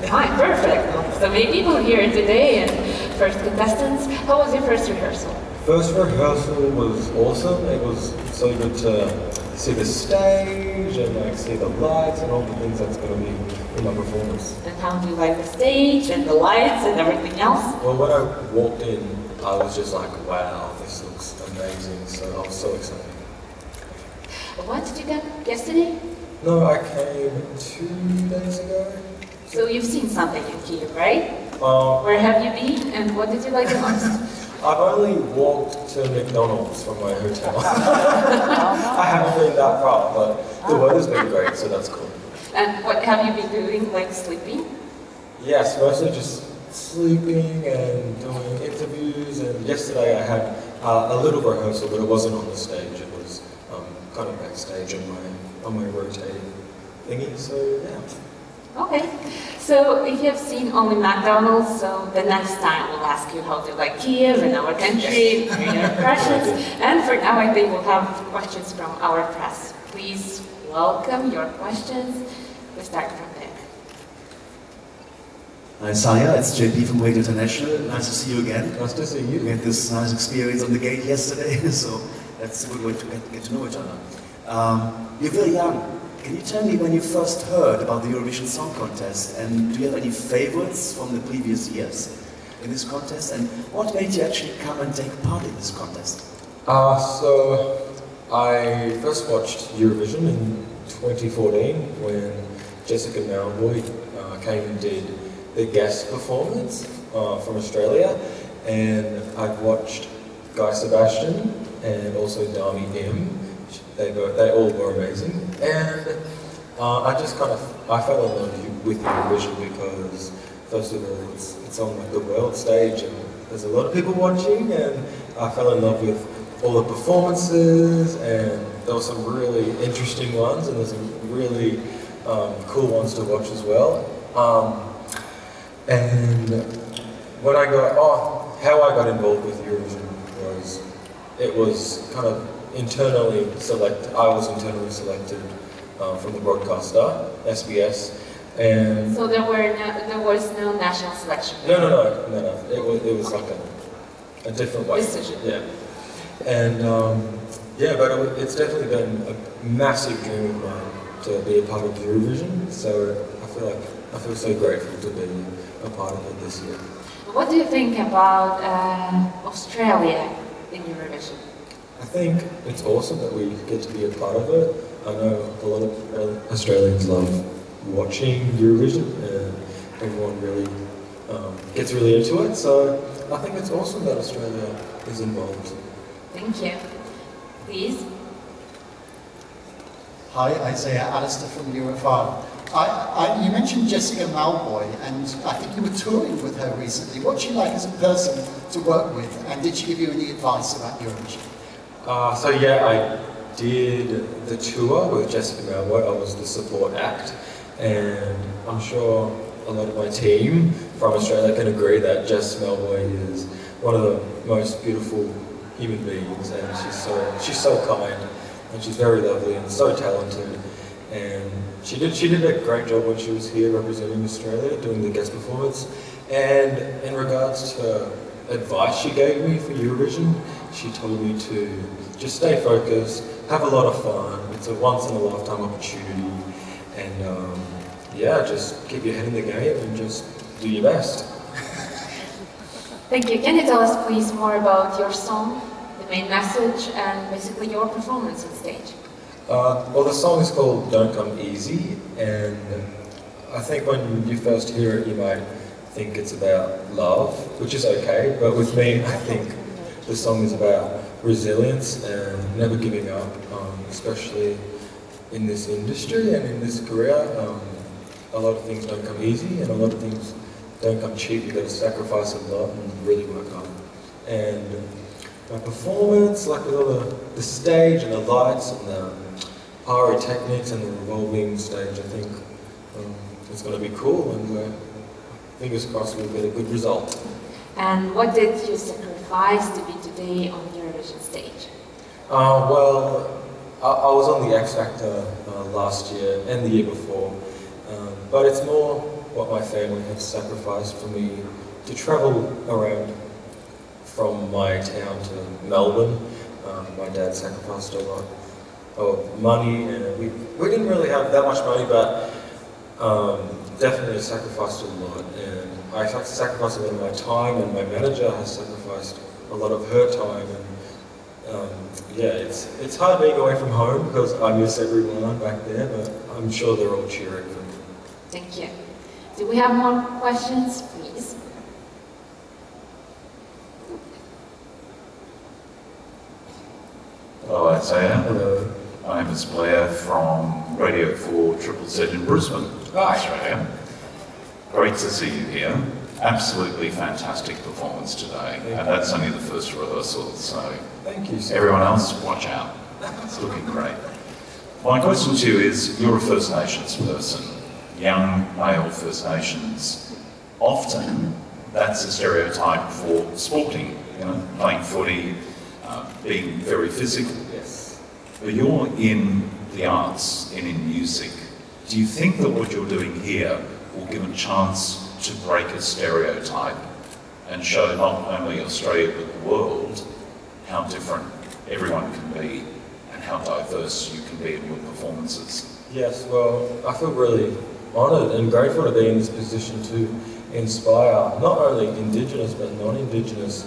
Fine, perfect. So many people here today, and first contestants. How was your first rehearsal? First rehearsal was awesome. It was so good to see the stage and like see the lights and all the things that's going to be in my performance. And how do you like the stage and the lights and everything else? Well, when I walked in, I was just like, wow, this looks amazing. So I was so excited. What did you get yesterday? No, I came 2 days ago. So you've seen something in Kiev, right? Where have you been and what did you like the most? I've only walked to McDonald's from my hotel. I haven't been that far, but the weather's been great, so that's cool. And what have you been doing, like sleeping? Yes, mostly just sleeping and doing interviews, and yesterday I had a little rehearsal, but it wasn't on the stage, it was kind of backstage on my rotating thingy, so yeah. Okay, so if you have seen only McDonald's, so the next time we'll ask you how to like Kiev and our country, your impressions, and for now I think we'll have questions from our press. Please welcome your questions. We'll start from there. Hi Saya, it's JP from Wait International. Nice to see you again. Nice to see you. We had this nice experience on the gate yesterday, so that's a good way to get to know each other. You're very young. Can you tell me when you first heard about the Eurovision Song Contest, and do you have any favorites from the previous years in this contest, and what made you actually come and take part in this contest? So I first watched Eurovision in 2014 when Jessica Malboy came and did the guest performance from Australia, and I've watched Guy Sebastian and also Dami M. They all were amazing, and I fell in love with Eurovision because first of all it's on like the world stage and there's a lot of people watching, and I fell in love with all the performances, and there were some really interesting ones and there's some really cool ones to watch as well. And when how I got involved with Eurovision was kind of internally selected. I was internally selected from the broadcaster, SBS, and so there was no national selection. No. It was like a different way. Decision. Yeah, and yeah, but it's definitely been a massive dream of mine to be a part of Eurovision. So I feel so grateful to be a part of it this year. What do you think about Australia in Eurovision? I think it's awesome that we get to be a part of it. I know a lot of Australians love watching Eurovision, and everyone really gets really into it. So I think it's awesome that Australia is involved. Thank you. Please. Hi, Isaiah, Alistair from Eurofarm. You mentioned Jessica Malboy, and I think you were touring with her recently. What's she like as a person to work with, and did she give you any advice about Eurovision? So yeah, I did the tour with Jessica Malboy. I was the support act, and I'm sure a lot of my team from Australia can agree that Jess Malboy is one of the most beautiful human beings, and she's so kind, and she's very lovely and so talented. And she did a great job when she was here representing Australia, doing the guest performance. And in regards to advice she gave me for Eurovision, she told me to just stay focused, have a lot of fun. It's a once-in-a-lifetime opportunity, and yeah, just keep your head in the game and just do your best. Thank you. Can you tell us please more about your song, the main message, and basically your performance on stage? Well, the song is called Don't Come Easy, and I think when you first hear it you might think it's about love, which is okay, but with me I think the song is about resilience and never giving up, especially in this industry and in this career. A lot of things don't come easy, and a lot of things don't come cheap. You've got to sacrifice a lot and really work hard. And my performance, like with all the stage and the lights and the pyrotechnics and the revolving stage, I think it's going to be cool, and fingers crossed we'll get a good result. And what did you sacrifice to be today on the Eurovision stage? Well, I was on the X Factor last year and the year before, but it's more what my family had sacrificed for me to travel around from my town to Melbourne. My dad sacrificed a lot of money, and we didn't really have that much money, but definitely sacrificed a lot. And I sacrificed a lot of my time, and my manager has sacrificed a lot of her time. And yeah, it's hard being away from home because I miss everyone back there, but I'm sure they're all cheering for me. Thank you. Do we have more questions, please? Hello, Isaiah. Hello. My name is Blair from Radio 4 ZZZ in Brisbane, Australia. Great to see you here. Absolutely fantastic performance today. And that's only the first rehearsal, so thank you, sir. Everyone else, watch out. It's looking great. My question to you is, you're a First Nations person, young male First Nations. Often, that's a stereotype for sporting, you know, playing footy, being very physical. Yes. But you're in the arts and in music. Do you think that what you're doing here will give a chance to break a stereotype and show not only Australia but the world how different everyone can be and how diverse you can be in your performances? Yes, well, I feel really honoured and grateful to be in this position to inspire not only Indigenous but non-Indigenous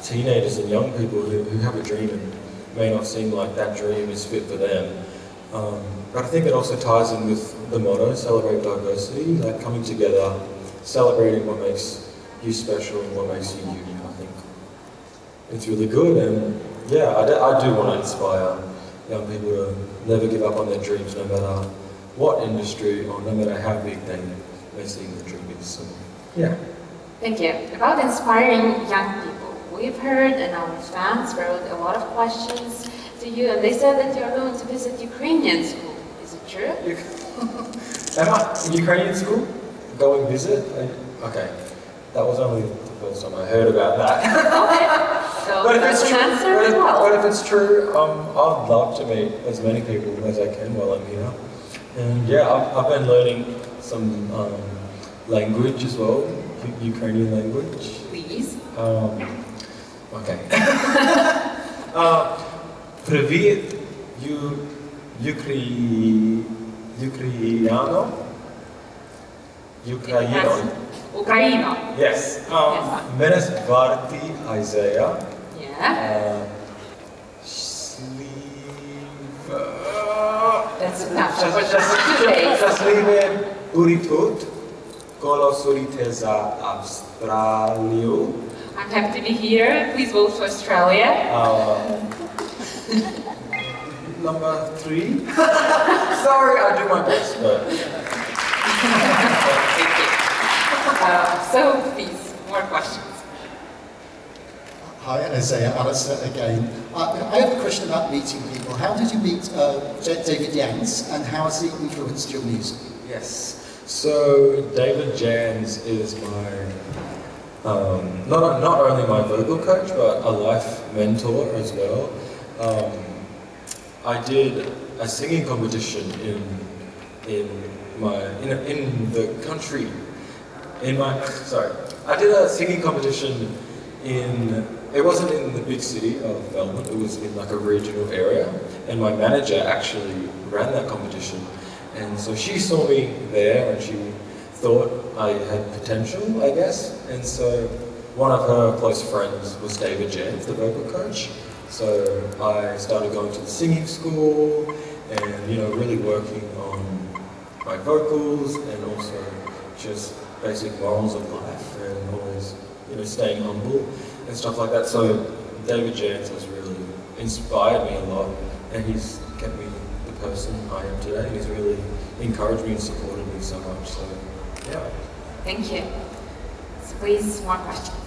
teenagers and young people who have a dream and may not seem like that dream is fit for them. But I think it also ties in with the motto, celebrate diversity, like coming together, celebrating what makes you special and what makes you unique. I think it's really good, and yeah, I do want to inspire young people to never give up on their dreams, no matter what industry or no matter how big they may seem the dream is. So, yeah. Thank you. About inspiring young people, we've heard and our fans wrote a lot of questions to you, and they said that you're going to visit Ukrainian school. Is it true? Am I in Ukrainian school? Go and visit? Okay. That was only the first time I heard about that. Okay. So that's an answer as well. But if it's true, I'd love to meet as many people as I can while I'm here. And yeah, I've been learning some language as well, Ukrainian language. Please. Okay. Привет, Ukrainiano? Ukraino. Yes. Мене звати Isaiah. Yeah. That's enough. Щасливе бути тут, коло солите за Австралію. I'm happy to be here. Please vote for Australia. Number 3. Sorry, I do my best, but... Thank you. So, please, more questions. Hi, Isaiah, Alistair again. I have a question about meeting people. How did you meet David Jans, and how has he influenced your music? Yes. So, David Jans is my... not only my vocal coach, but a life mentor as well. I did a singing competition in the country. I did a singing competition it wasn't in the big city of Melbourne, it was in like a regional area, and my manager actually ran that competition. And so she saw me there and she thought I had potential, I guess. And so one of her close friends was David Jans, the vocal coach. So I started going to the singing school and, you know, really working on my vocals and also just basic morals of life and always, you know, staying humble and stuff like that. So David Jans has really inspired me a lot, and he's kept me the person I am today. He's really encouraged me and supported me so much. So yeah. Thank you. So please, more questions.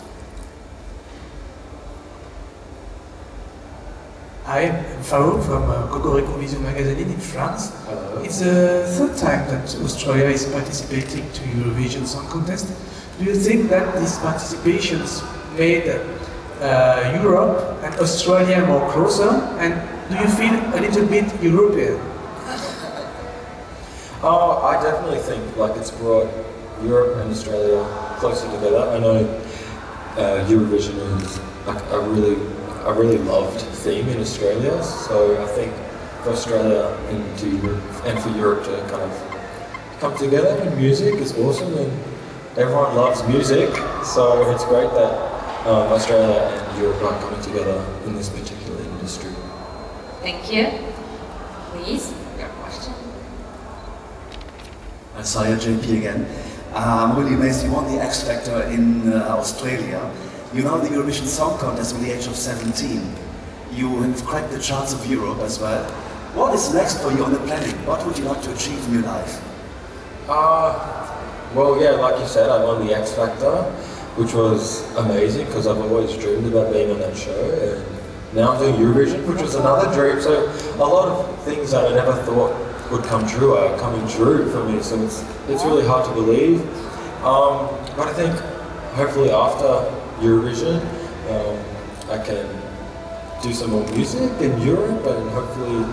Hi, I'm Farouk from Cocorico Vision magazine in France. Hello. It's the third time that Australia is participating to Eurovision Song Contest. Do you think that these participations made Europe and Australia more closer? And do you feel a little bit European? Oh, I definitely think like it's brought Europe and Australia closer together. I know Eurovision is like a really loved theme in Australia, so I think for Australia and for Europe to kind of come together in music is awesome, and everyone loves music, so it's great that Australia and Europe are coming together in this particular industry. Thank you. Please, your question. Isaiah, JP again. I'm really amazed you won the X Factor in Australia. You won the Eurovision Song Contest at the age of 17. You have cracked the charts of Europe as well. What is next for you on the planning? What would you like to achieve in your life? Well, yeah, like you said, I won the X Factor, which was amazing because I've always dreamed about being on that show, and now I'm doing Eurovision, which was another dream. So a lot of things that I never thought would come true are coming true for me. So it's really hard to believe. But I think hopefully after Eurovision, I can do some more music in Europe and hopefully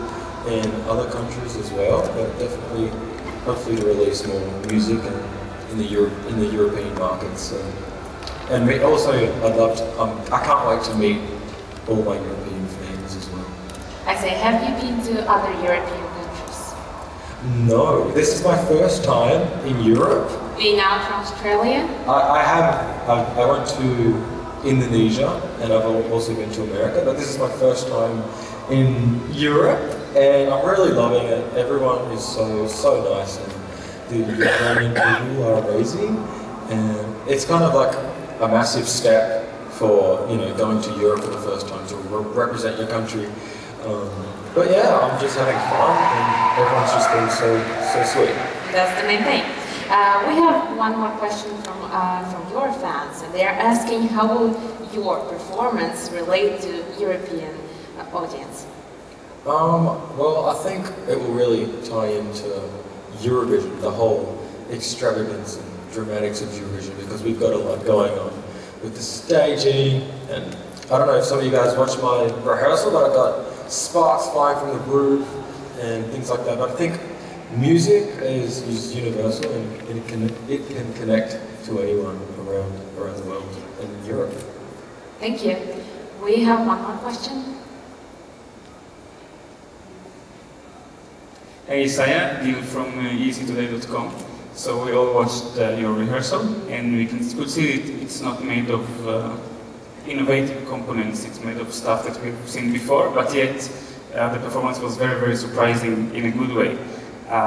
in other countries as well. But definitely, hopefully to release more music in the European markets. And also, I'd love to. I can't wait to meet all my European fans as well. I say, have you been to other European countries? No, this is my first time in Europe. Being out from Australia? I went to Indonesia and I've also been to America, but this is my first time in Europe and I'm really loving it. Everyone is so nice and the Ukrainian people are amazing, and it's kind of like a massive step for going to Europe for the first time to represent your country. But yeah, I'm just having fun and everyone's just been so sweet. That's the main thing. We have one more question from your fans, and they are asking how will your performance relate to European audience? Well, I think it will really tie into Eurovision, the whole extravagance and dramatics of Eurovision, because we've got a lot going on with the staging, and I don't know if some of you guys watched my rehearsal, but I got sparks flying from the roof and things like that. But I think music is universal and it can connect to anyone around the world and Europe. Thank you. We have one more question. Hey Isaiah, Neil from easytoday.com. So we all watched your rehearsal and we could see it's not made of innovative components, it's made of stuff that we've seen before, but yet the performance was very surprising in a good way.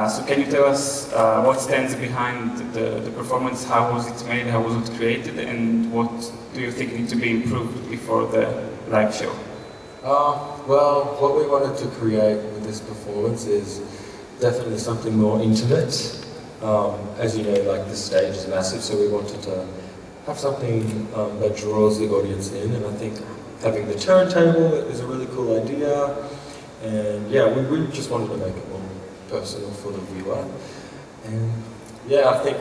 So can you tell us what stands behind the performance, how was it made, how was it created, and what do you think needs to be improved before the live show? Well, what we wanted to create with this performance is definitely something more intimate. As you know, like the stage is massive, so we wanted to have something that draws the audience in, and I think having the turntable is a really cool idea, and yeah, we just wanted to make it more personal for the viewer. And yeah, I think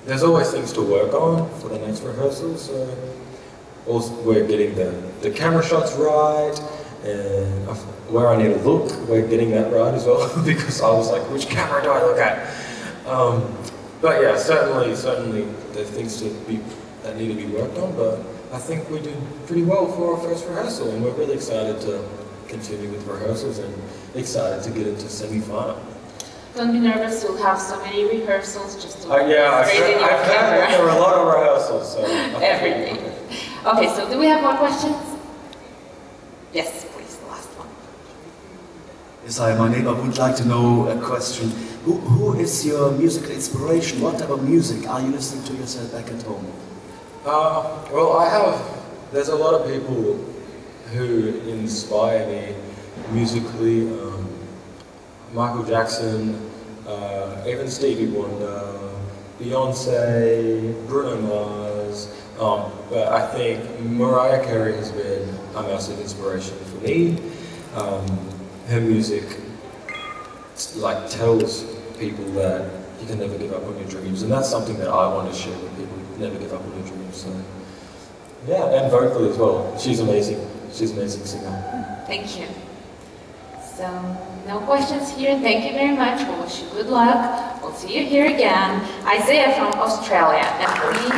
there's always things to work on for the next rehearsal, so also we're getting the camera shots right, and where I need to look, we're getting that right as well, because I was like, which camera do I look at? But yeah, certainly there's things that need to be worked on, but I think we did pretty well for our first rehearsal, and we're really excited to continue with rehearsals and excited to get into semi-final. Don't be nervous, you'll have so many rehearsals just to yeah, I've heard that there are a lot of rehearsals, so everything. Okay, so do we have more questions? Yes, please, the last one. Yes, hi, my neighbor would like to know a question. Who is your musical inspiration? What type of music are you listening to yourself back at home? Well, there's a lot of people who inspire me musically. Michael Jackson, even Stevie Wonder, Beyonce, Bruno Mars, but I think Mariah Carey has been a massive inspiration for me. Her music tells people that you can never give up on your dreams, and that's something that I want to share with people. Never give up on your dreams. So yeah, and vocally as well. She's amazing. She's an amazing singer. Thank you. So, no questions here. Thank you very much. We wish you good luck. We'll see you here again. Isaiah from Australia. And please